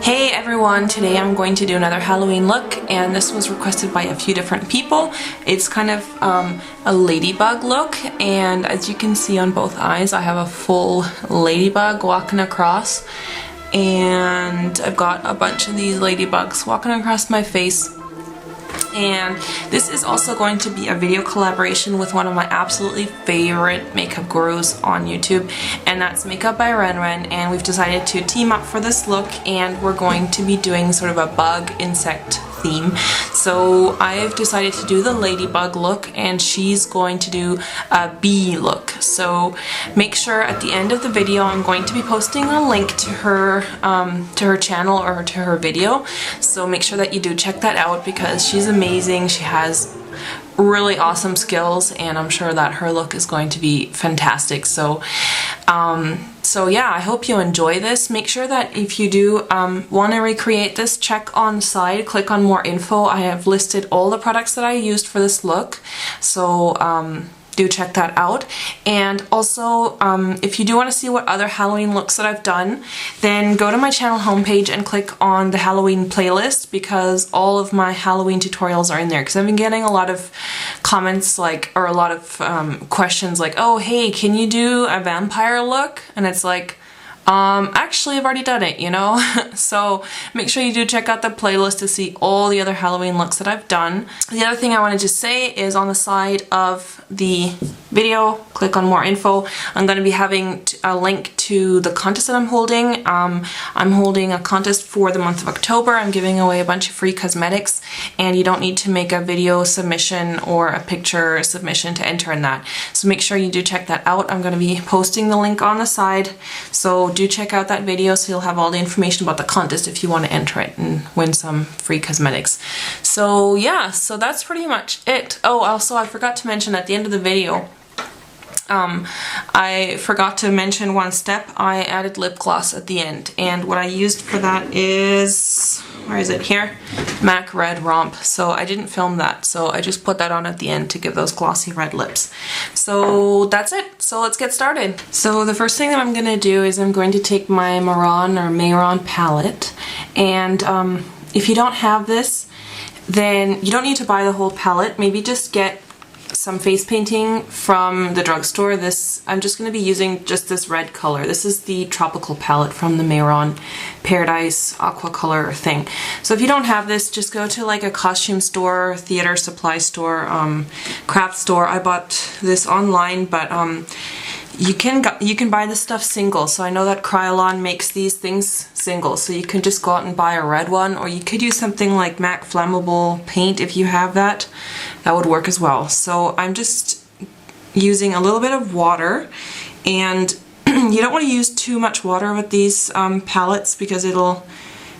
Hey everyone, today I'm going to do another Halloween look, and this was requested by a few different people. It's kind of a ladybug look, and as you can see on both eyes I have a full ladybug walking across, and I've got a bunch of these ladybugs walking across my face. And this is also going to be a video collaboration with one of my absolutely favorite makeup gurus on YouTube, and that's Makeup by Ren Ren, and we've decided to team up for this look, and we're going to be doing sort of a bug insect theme. So I've decided to do the ladybug look, and she's going to do a bee look. So make sure at the end of the video I'm going to be posting a link to her channel or to her video. So make sure that you do check that out because she's amazing. She has really awesome skills, and I'm sure that her look is going to be fantastic. So yeah, I hope you enjoy this. Make sure that if you do want to recreate this, check on the side, click on more info. I have listed all the products that I used for this look, so do check that out. And also, if you do want to see what other Halloween looks that I've done, then go to my channel homepage and click on the Halloween playlist, because all of my Halloween tutorials are in there. Because I've been getting a lot of comments, or a lot of questions like, oh hey, can you do a vampire look? And it's like, actually I've already done it, you know? So make sure you do check out the playlist to see all the other Halloween looks that I've done. The other thing I wanted to say is on the side of the video, click on more info. I'm going to be having a link to the contest that I'm holding. I'm holding a contest for the month of October. I'm giving away a bunch of free cosmetics, and you don't need to make a video submission or a picture submission to enter in that. So make sure you do check that out. I'm going to be posting the link on the side, so do check out that video so you'll have all the information about the contest if you want to enter it and win some free cosmetics. So yeah, so that's pretty much it. Oh, also I forgot to mention at the end of the video, I forgot to mention one step. I added lip gloss at the end, and what I used for that is, where is it? Here, MAC Red Romp. So I didn't film that, so I just put that on at the end to give those glossy red lips. So that's it. So let's get started. So the first thing that I'm going to do is I'm going to take my Mayron palette, and if you don't have this, then you don't need to buy the whole palette. Maybe just get some face painting from the drugstore. I'm just going to be using just this red color. This is the tropical palette from the Mayron Paradise Aqua Color thing. So if you don't have this, just go to like a costume store, theater supply store, craft store. I bought this online, but you can buy this stuff single. So I know that Kryolan makes these things single, so you can just go out and buy a red one, or you could use something like MAC Flammable Paint if you have that. That would work as well. So I'm just using a little bit of water, and you don't want to use too much water with these palettes because it'll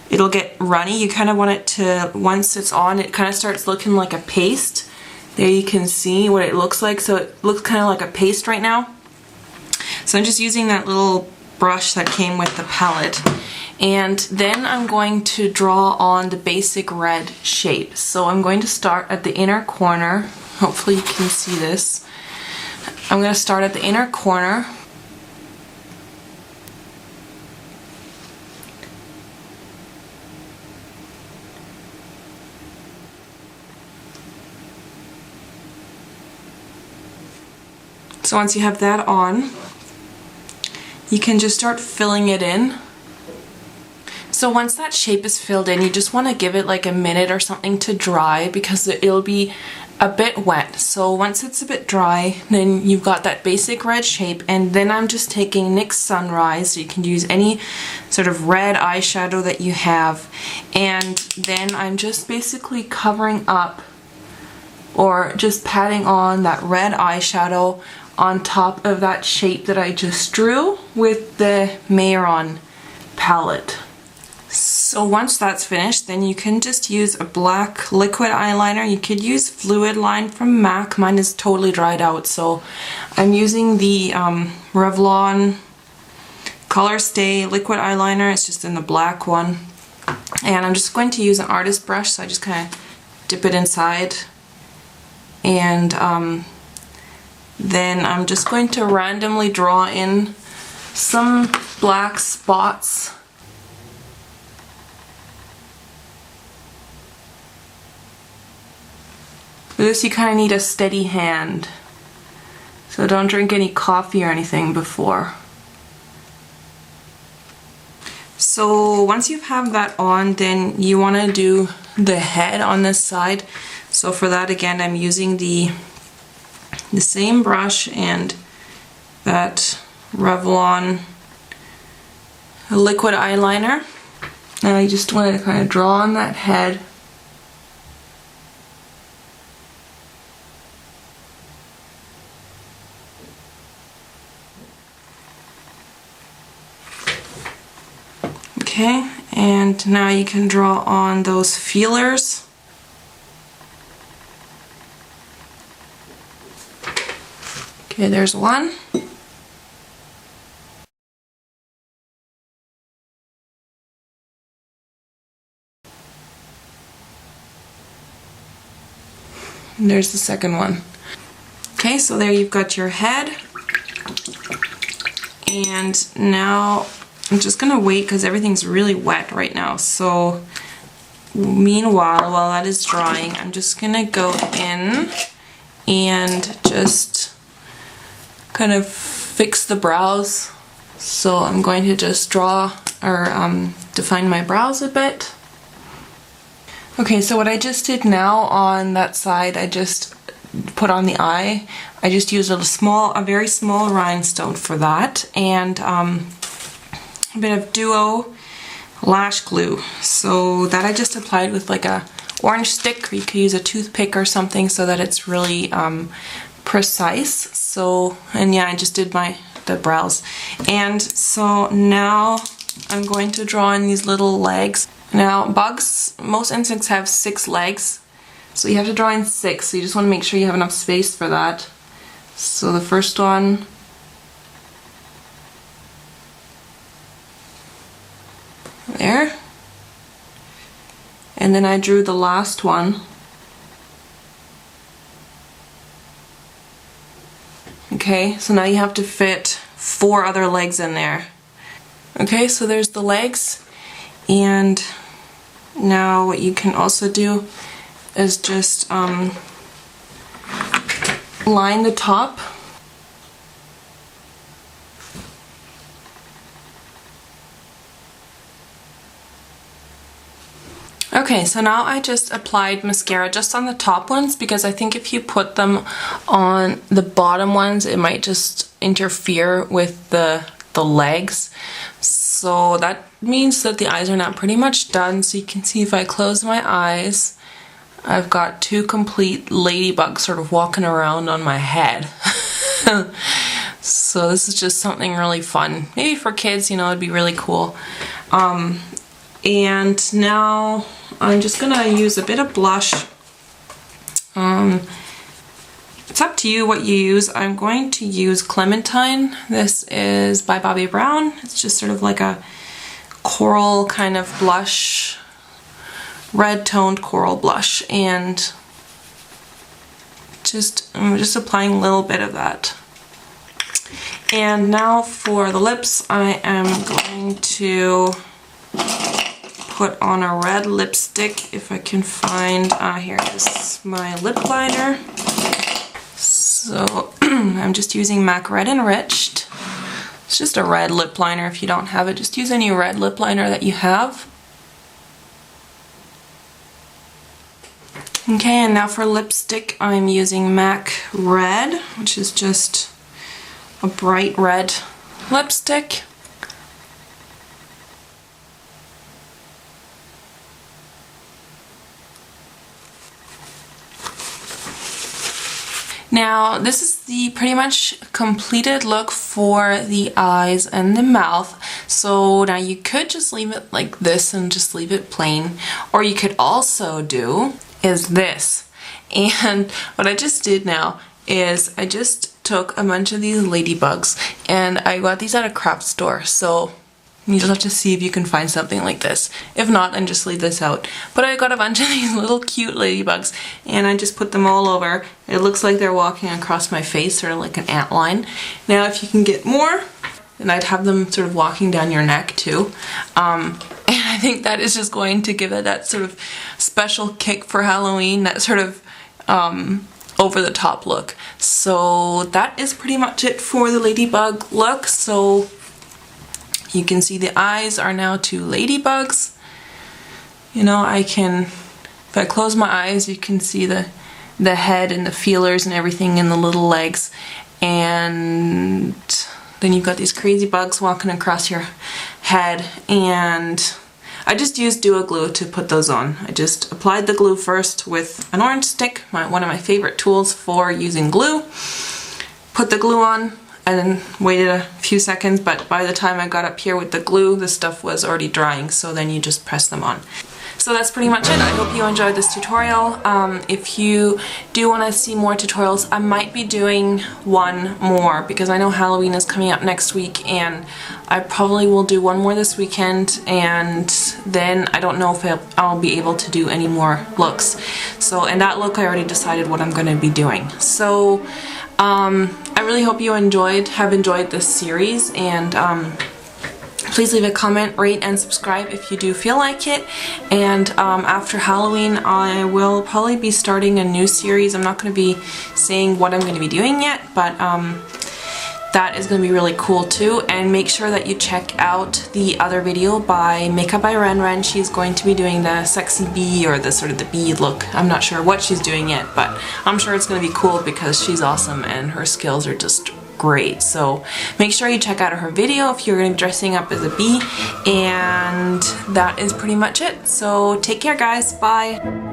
get runny. You kind of want it to, once it's on, it kind of starts looking like a paste. There you can see what it looks like. So it looks kind of like a paste right now. So I'm just using that little brush that came with the palette, and then I'm going to draw on the basic red shape. So I'm going to start at the inner corner. Hopefully you can see this. I'm going to start at the inner corner. So once you have that on, you can just start filling it in. So once that shape is filled in, you just want to give it like a minute or something to dry, because it'll be a bit wet. So once it's a bit dry, then you've got that basic red shape, and then I'm just taking NYX Sunrise. So you can use any sort of red eyeshadow that you have, and then I'm just basically covering up or just patting on that red eyeshadow on top of that shape that I just drew with the Mayron palette. So once that's finished, then you can just use a black liquid eyeliner. You could use Fluid Line from MAC. Mine is totally dried out, so I'm using the Revlon Color Stay liquid eyeliner. It's just in the black one. And I'm just going to use an artist brush, so I just kind of dip it inside, and then I'm just going to randomly draw in some black spots For this you kind of need a steady hand. So don't drink any coffee or anything before. So once you have that on, then you want to do the head on this side. So for that, again, I'm using the same brush and that Revlon liquid eyeliner. Now you just want to kind of draw on that head. Okay, and now you can draw on those feelers. Okay, there's one. And there's the second one. Okay, so there you've got your head. And now I'm just gonna wait because everything's really wet right now. So meanwhile, while that is drying, I'm just gonna go in and just kind of fix the brows. So I'm going to just draw or define my brows a bit. Okay, so what I just did now on that side, I just put on the eye. I just used a very small rhinestone for that, and a bit of Duo lash glue. So that I just applied with like a orange stick, or you could use a toothpick or something so that it's really precise. So, and yeah, I just did the brows. And so now I'm going to draw in these little legs. Now bugs, most insects have 6 legs, so you have to draw in 6, so you just want to make sure you have enough space for that. So the first one, there, and then I drew the last one. Okay, so now you have to fit 4 other legs in there. Okay, so there's the legs, and now what you can also do is just line the top. Okay, so now I just applied mascara just on the top ones, because I think if you put them on the bottom ones, it might just interfere with the legs. So that means that the eyes are now pretty much done. So you can see if I close my eyes, I've got 2 complete ladybugs sort of walking around on my head. So this is just something really fun. Maybe for kids, you know, it'd be really cool. And now I'm just gonna use a bit of blush. It's up to you what you use. I'm going to use Clementine. This is by Bobbi Brown. It's just sort of like a coral kind of blush, red toned coral blush, and I'm just applying a little bit of that. And now for the lips, I am going to put on a red lipstick, if I can find, here is my lip liner. So I'm just using MAC Red Enriched. It's just a red lip liner. If you don't have it, just use any red lip liner that you have. Okay, and now for lipstick, I'm using MAC Red, which is just a bright red lipstick. Now this is the pretty much completed look for the eyes and the mouth. So now you could just leave it like this and just leave it plain, or you could also do is this. And what I just did now is I just took a bunch of these ladybugs, and I got these at a craft store, so you just have to see if you can find something like this. If not, then just leave this out. But I got a bunch of these little cute ladybugs, and I just put them all over. It looks like they're walking across my face, sort of like an ant line. Now if you can get more, then I'd have them sort of walking down your neck too. And I think that is just going to give it that sort of special kick for Halloween, that sort of over the top look. So that is pretty much it for the Ladybug look. So you can see the eyes are now 2 ladybugs. You know, if I close my eyes, you can see the head and the feelers and everything in the little legs. And then you've got these crazy bugs walking across your head. And I just used Duo Glue to put those on. I just applied the glue first with an orange stick, one of my favorite tools for using glue. Put the glue on and then waited a few seconds, but by the time I got up here with the glue, the stuff was already drying, so then you just press them on. So that's pretty much it. I hope you enjoyed this tutorial. If you do want to see more tutorials, I might be doing one more because I know Halloween is coming up next week, and I probably will do one more this weekend, and then I don't know if I'll be able to do any more looks. So in that look, I already decided what I'm going to be doing. So I really hope you have enjoyed this series, and please leave a comment, rate, and subscribe if you do feel like it. And after Halloween, I will probably be starting a new series. I'm not going to be saying what I'm going to be doing yet, but that is going to be really cool too. And make sure that you check out the other video by Makeup by Ren Ren. She's going to be doing the sexy bee, or the sort of the bee look. I'm not sure what she's doing yet, but I'm sure it's going to be cool because she's awesome and her skills are just great. So make sure you check out her video if you're going to be dressing up as a bee. And that is pretty much it. So take care, guys. Bye.